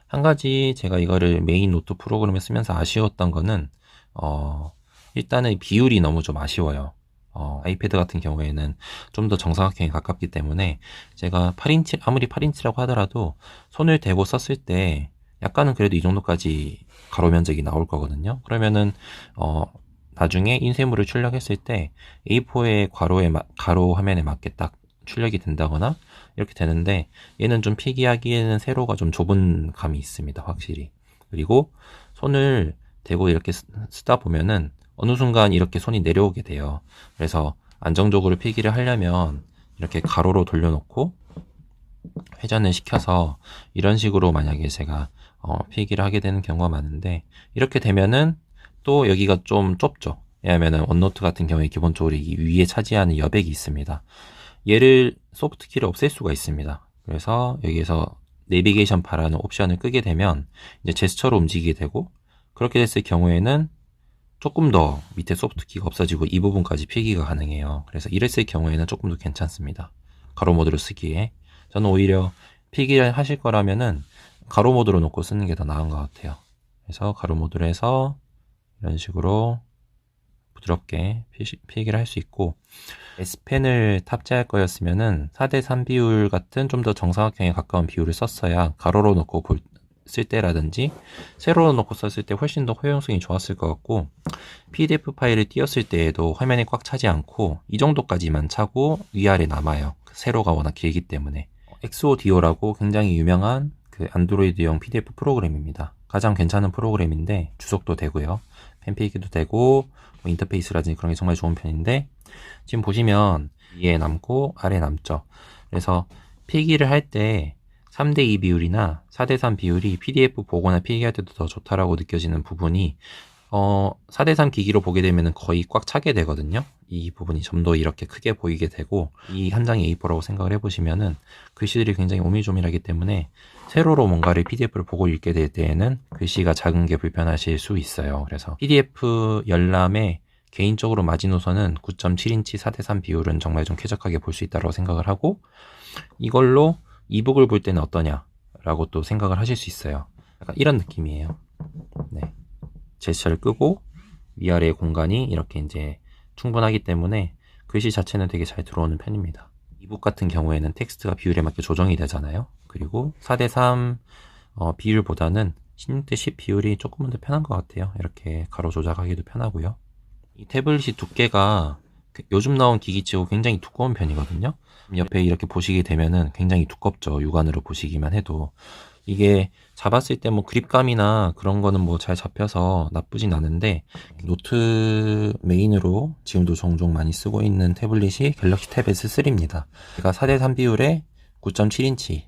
한 가지 제가 이거를 메인 노트 프로그램에 쓰면서 아쉬웠던 거는 일단은 비율이 너무 좀 아쉬워요. 아이패드 같은 경우에는 좀 더 정사각형에 가깝기 때문에 제가 8인치, 아무리 8인치라고 하더라도 손을 대고 썼을 때 약간은 그래도 이 정도까지 가로 면적이 나올 거거든요. 그러면은 나중에 인쇄물을 출력했을 때 A4의 가로 화면에 맞게 딱 출력이 된다거나 이렇게 되는데, 얘는 좀 필기하기에는 세로가 좀 좁은 감이 있습니다, 확실히. 그리고 손을 대고 이렇게 쓰다 보면은 어느 순간 이렇게 손이 내려오게 돼요. 그래서 안정적으로 필기를 하려면 이렇게 가로로 돌려놓고 회전을 시켜서 이런 식으로 만약에 제가 필기를 하게 되는 경우가 많은데, 이렇게 되면은 또 여기가 좀 좁죠. 왜냐하면은 원노트 같은 경우에 기본적으로 이 위에 차지하는 여백이 있습니다. 얘를 소프트키를 없앨 수가 있습니다. 그래서 여기에서 내비게이션 바라는 옵션을 끄게 되면 이제 제스처로 움직이게 되고, 그렇게 됐을 경우에는 조금 더 밑에 소프트키가 없어지고 이 부분까지 필기가 가능해요. 그래서 이랬을 경우에는 조금 더 괜찮습니다. 가로 모드로 쓰기에. 저는 오히려 필기를 하실 거라면은 가로 모드로 놓고 쓰는 게 더 나은 것 같아요. 그래서 가로 모드로 해서 이런 식으로 부드럽게 필기를 할 수 있고, S펜을 탑재할 거였으면은 4대3 비율 같은 좀 더 정사각형에 가까운 비율을 썼어야 가로로 놓고 쓸 때라든지 세로로 놓고 썼을 때 훨씬 더 호용성이 좋았을 것 같고, PDF 파일을 띄웠을 때에도 화면이 꽉 차지 않고 이 정도까지만 차고 위아래 남아요. 세로가 워낙 길기 때문에. 엑소디오라고 굉장히 유명한 그 안드로이드용 PDF 프로그램입니다. 가장 괜찮은 프로그램인데 주석도 되고요, 펜필기도 되고 뭐 인터페이스라든지 그런 게 정말 좋은 편인데, 지금 보시면 위에 남고 아래 남죠. 그래서 필기를 할 때 3대2 비율이나 4대3 비율이 PDF 보거나 필기할 때도 더 좋다라고 느껴지는 부분이 4대3 기기로 보게 되면 거의 꽉 차게 되거든요. 이 부분이 점도 이렇게 크게 보이게 되고, 이 한 장이 A4라고 생각을 해보시면은 글씨들이 굉장히 오밀조밀하기 때문에 세로로 뭔가를 PDF를 보고 읽게 될 때에는 글씨가 작은 게 불편하실 수 있어요. 그래서 PDF 열람에 개인적으로 마지노선은 9.7인치 4대3 비율은 정말 좀 쾌적하게 볼 수 있다고 생각을 하고, 이걸로 이북을 볼 때는 어떠냐라고 또 생각을 하실 수 있어요. 약간 이런 느낌이에요. 네. 제스처를 끄고 위아래의 공간이 이렇게 이제 충분하기 때문에 글씨 자체는 되게 잘 들어오는 편입니다. 이북 같은 경우에는 텍스트가 비율에 맞게 조정이 되잖아요. 그리고 4대3 비율보다는 16대10 비율이 조금은 더 편한 것 같아요. 이렇게 가로 조작하기도 편하고요. 이 태블릿이 두께가 요즘 나온 기기치고 굉장히 두꺼운 편이거든요. 옆에 이렇게 보시게 되면은 굉장히 두껍죠. 육안으로 보시기만 해도. 이게 잡았을 때 뭐 그립감이나 그런 거는 뭐 잘 잡혀서 나쁘진 않은데, 노트 메인으로 지금도 종종 많이 쓰고 있는 태블릿이 갤럭시 탭 S3입니다. 제가 4대3 비율의 9.7인치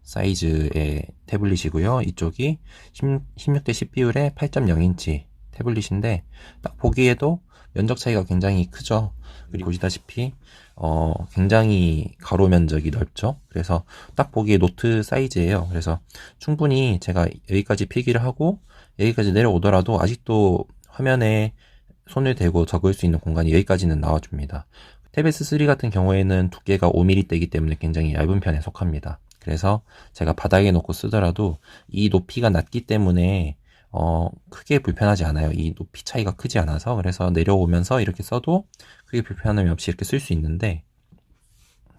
사이즈의 태블릿이고요. 이쪽이 16대10 비율의 8.0인치 태블릿인데, 딱 보기에도 면적 차이가 굉장히 크죠. 그리고 보시다시피 굉장히 가로 면적이 넓죠. 그래서 딱 보기에 노트 사이즈예요. 그래서 충분히 제가 여기까지 필기를 하고 여기까지 내려오더라도 아직도 화면에 손을 대고 적을 수 있는 공간이 여기까지는 나와줍니다. 탭 S3 같은 경우에는 두께가 5mm대이기 때문에 굉장히 얇은 편에 속합니다. 그래서 제가 바닥에 놓고 쓰더라도 이 높이가 낮기 때문에 크게 불편하지 않아요. 이 높이 차이가 크지 않아서. 그래서 내려오면서 이렇게 써도 크게 불편함이 없이 이렇게 쓸 수 있는데,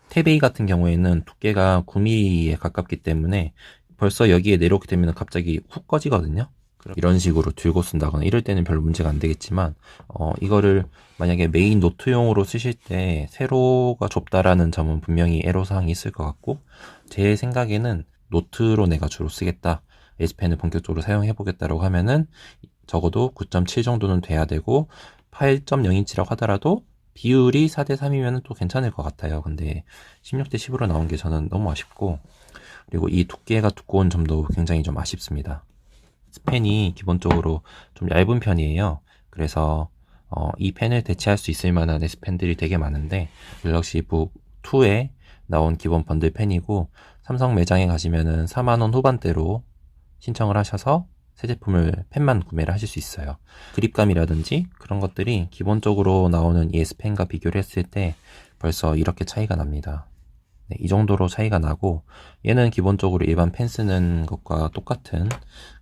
탭 A 같은 경우에는 두께가 9mm에 가깝기 때문에 벌써 여기에 내려오게 되면 갑자기 훅 꺼지거든요. 이런 식으로 들고 쓴다거나 이럴 때는 별로 문제가 안 되겠지만, 이거를 만약에 메인 노트용으로 쓰실 때 세로가 좁다라는 점은 분명히 애로사항이 있을 것 같고, 제 생각에는 노트로 내가 주로 쓰겠다, S펜을 본격적으로 사용해 보겠다라고 하면은 적어도 9.7 정도는 돼야 되고, 8.0인치라고 하더라도 비율이 4대3이면 또 괜찮을 것 같아요. 근데 16대10으로 나온 게 저는 너무 아쉽고, 그리고 이 두께가 두꺼운 점도 굉장히 좀 아쉽습니다. 스펜이 기본적으로 좀 얇은 편이에요. 그래서 이 펜을 대체할 수 있을 만한 S펜들이 되게 많은데, 갤럭시 북 2에 나온 기본 번들 펜이고, 삼성 매장에 가시면은 4만원 후반대로 신청을 하셔서 새 제품을 펜만 구매를 하실 수 있어요. 그립감이라든지 그런 것들이 기본적으로 나오는 이 S펜과 비교를 했을 때 벌써 이렇게 차이가 납니다. 네, 이 정도로 차이가 나고, 얘는 기본적으로 일반 펜 쓰는 것과 똑같은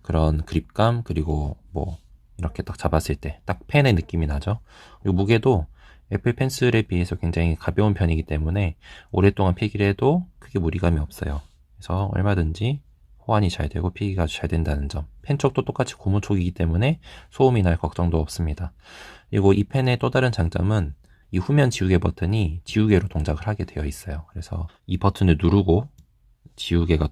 그런 그립감, 그리고 뭐 이렇게 딱 잡았을 때 딱 펜의 느낌이 나죠. 그리고 무게도 애플 펜슬에 비해서 굉장히 가벼운 편이기 때문에 오랫동안 필기를 해도 크게 무리감이 없어요. 그래서 얼마든지 호환이 잘 되고 필기가 아주 잘 된다는 점. 펜 쪽도 똑같이 고무촉이기 때문에 소음이 날 걱정도 없습니다. 그리고 이 펜의 또 다른 장점은 이 후면 지우개 버튼이 지우개로 동작을 하게 되어 있어요. 그래서 이 버튼을 누르고 지우개가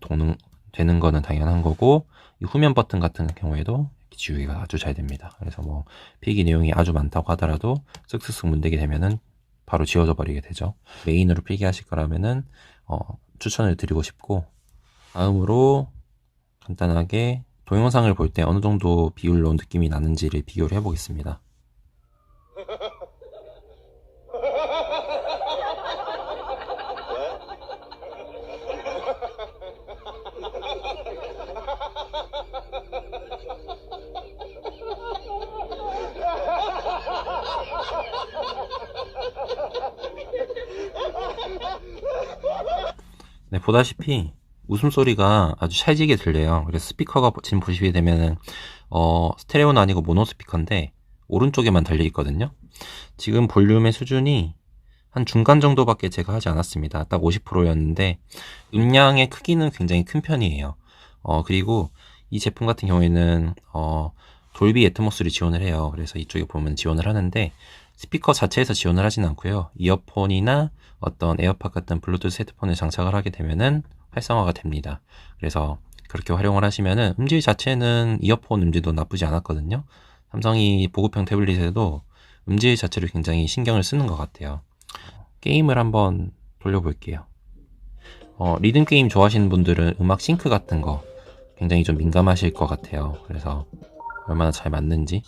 되는 거는 당연한 거고, 이 후면 버튼 같은 경우에도 지우개가 아주 잘 됩니다. 그래서 뭐 필기 내용이 아주 많다고 하더라도 쓱쓱쓱 문대게 되면은 바로 지워져 버리게 되죠. 메인으로 필기하실 거라면은 추천을 드리고 싶고, 다음으로 간단하게 동영상을 볼 때 어느 정도 비율로 느낌이 나는지를 비교를 해보겠습니다. 네, 보다시피 웃음소리가 아주 찰지게 들려요. 그래서 스피커가 지금 보시게 되면은 스테레오는 아니고 모노 스피커인데 오른쪽에만 달려 있거든요. 지금 볼륨의 수준이 한 중간 정도밖에 제가 하지 않았습니다. 딱 50%였는데 음량의 크기는 굉장히 큰 편이에요. 그리고 이 제품 같은 경우에는 돌비 애트모스를 지원을 해요. 그래서 이쪽에 보면 지원을 하는데 스피커 자체에서 지원을 하진 않고요. 이어폰이나 어떤 에어팟 같은 블루투스 헤드폰을 장착을 하게 되면은 활성화가 됩니다. 그래서 그렇게 활용을 하시면은 음질 자체는 이어폰 음질도 나쁘지 않았거든요. 삼성이 보급형 태블릿에도 음질 자체를 굉장히 신경을 쓰는 것 같아요. 게임을 한번 돌려볼게요. 리듬 게임 좋아하시는 분들은 음악 싱크 같은 거 굉장히 좀 민감하실 것 같아요. 그래서 얼마나 잘 맞는지.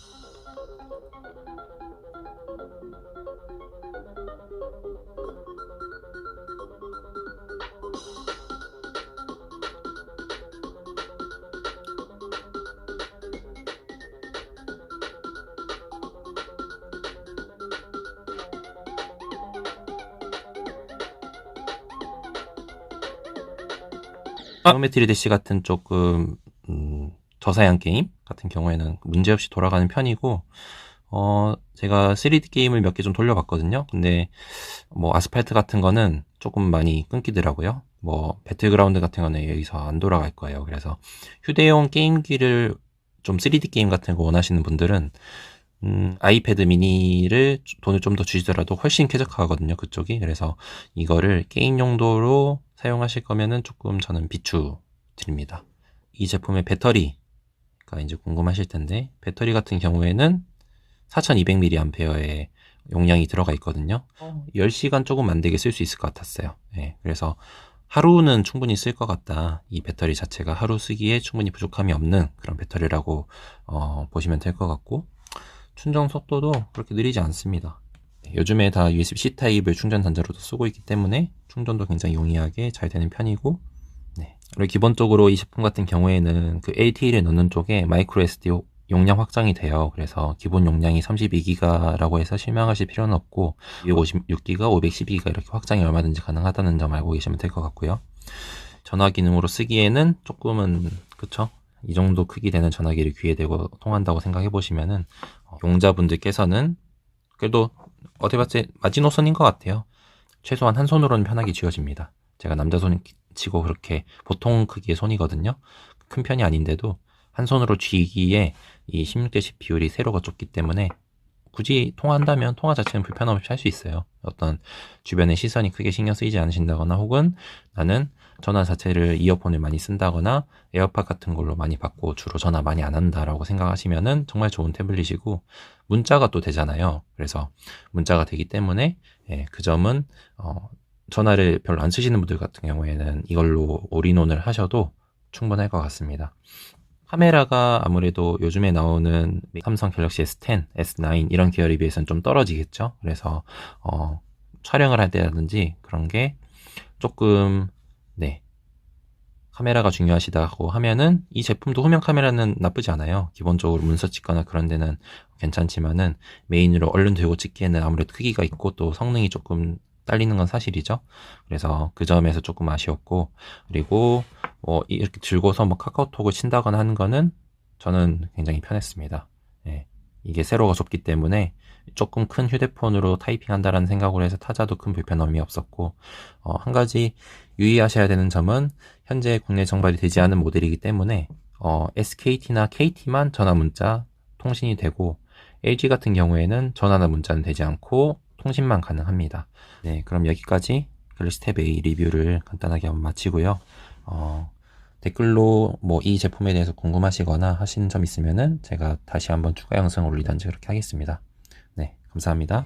지오메트리 대시 같은 조금 저사양 게임 같은 경우에는 문제없이 돌아가는 편이고, 제가 3D 게임을 몇 개 좀 돌려봤거든요. 근데 뭐 아스팔트 같은 거는 조금 많이 끊기더라고요. 뭐 배틀그라운드 같은 거는 여기서 안 돌아갈 거예요. 그래서 휴대용 게임기를 좀 3D 게임 같은 거 원하시는 분들은 아이패드 미니를 돈을 좀 더 주시더라도 훨씬 쾌적하거든요, 그쪽이. 그래서 이거를 게임 용도로 사용하실 거면은 조금 저는 비추드립니다. 이 제품의 배터리가 이제 궁금하실 텐데, 배터리 같은 경우에는 4200mAh의 용량이 들어가 있거든요. 10시간 조금 안 되게 쓸 수 있을 것 같았어요. 네, 그래서 하루는 충분히 쓸 것 같다. 이 배터리 자체가 하루 쓰기에 충분히 부족함이 없는 그런 배터리라고 보시면 될 것 같고, 충전 속도도 그렇게 느리지 않습니다. 요즘에 다 USB-C 타입을 충전 단자로도 쓰고 있기 때문에 충전도 굉장히 용이하게 잘 되는 편이고, 네. 그리고 기본적으로 이 제품 같은 경우에는 그 LTE를 넣는 쪽에 마이크로 SD 용량 확장이 돼요. 그래서 기본 용량이 32기가라고 해서 실망하실 필요는 없고 256기가, 512기가 이렇게 확장이 얼마든지 가능하다는 점 알고 계시면 될 것 같고요. 전화 기능으로 쓰기에는 조금은 그쵸? 이 정도 크기 되는 전화기를 귀에 대고 통한다고 생각해 보시면은 용자분들께서는 그래도 어디 봤을 때 마지노선인 것 같아요. 최소한 한 손으로는 편하게 쥐어집니다. 제가 남자 손 치고 그렇게 보통 크기의 손이거든요. 큰 편이 아닌데도 한 손으로 쥐기에 이 16대10 비율이 세로가 좁기 때문에 굳이 통화한다면 통화 자체는 불편 없이 할 수 있어요. 어떤 주변의 시선이 크게 신경 쓰이지 않으신다거나 혹은 나는 전화 자체를 이어폰을 많이 쓴다거나 에어팟 같은 걸로 많이 받고 주로 전화 많이 안 한다라고 생각하시면은 정말 좋은 태블릿이고 문자가 또 되잖아요. 그래서 문자가 되기 때문에 그 점은 전화를 별로 안 쓰시는 분들 같은 경우에는 이걸로 올인원을 하셔도 충분할 것 같습니다. 카메라가 아무래도 요즘에 나오는 삼성 갤럭시 S10, S9 이런 계열에 비해서는 좀 떨어지겠죠. 그래서 촬영을 할 때라든지 그런 게 조금 카메라가 중요하시다고 하면은 이 제품도 후면 카메라는 나쁘지 않아요. 기본적으로 문서 찍거나 그런 데는 괜찮지만은 메인으로 얼른 들고 찍기에는 아무래도 크기가 있고 또 성능이 조금 딸리는 건 사실이죠. 그래서 그 점에서 조금 아쉬웠고, 그리고 뭐 이렇게 들고서 뭐 카카오톡을 친다거나 하는 거는 저는 굉장히 편했습니다. 예. 이게 세로가 좁기 때문에 조금 큰 휴대폰으로 타이핑한다라는 생각으로 해서 타자도 큰 불편함이 없었고, 한 가지 유의하셔야 되는 점은 현재 국내 정발이 되지 않은 모델이기 때문에 SKT나 KT만 전화 문자 통신이 되고, LG 같은 경우에는 전화나 문자는 되지 않고 통신만 가능합니다. 네, 그럼 여기까지 갤럭시 탭 A 리뷰를 간단하게 한번 마치고요. 댓글로 뭐 이 제품에 대해서 궁금하시거나 하신 점 있으면은 제가 다시 한번 추가 영상을 올리든지 그렇게 하겠습니다. 네, 감사합니다.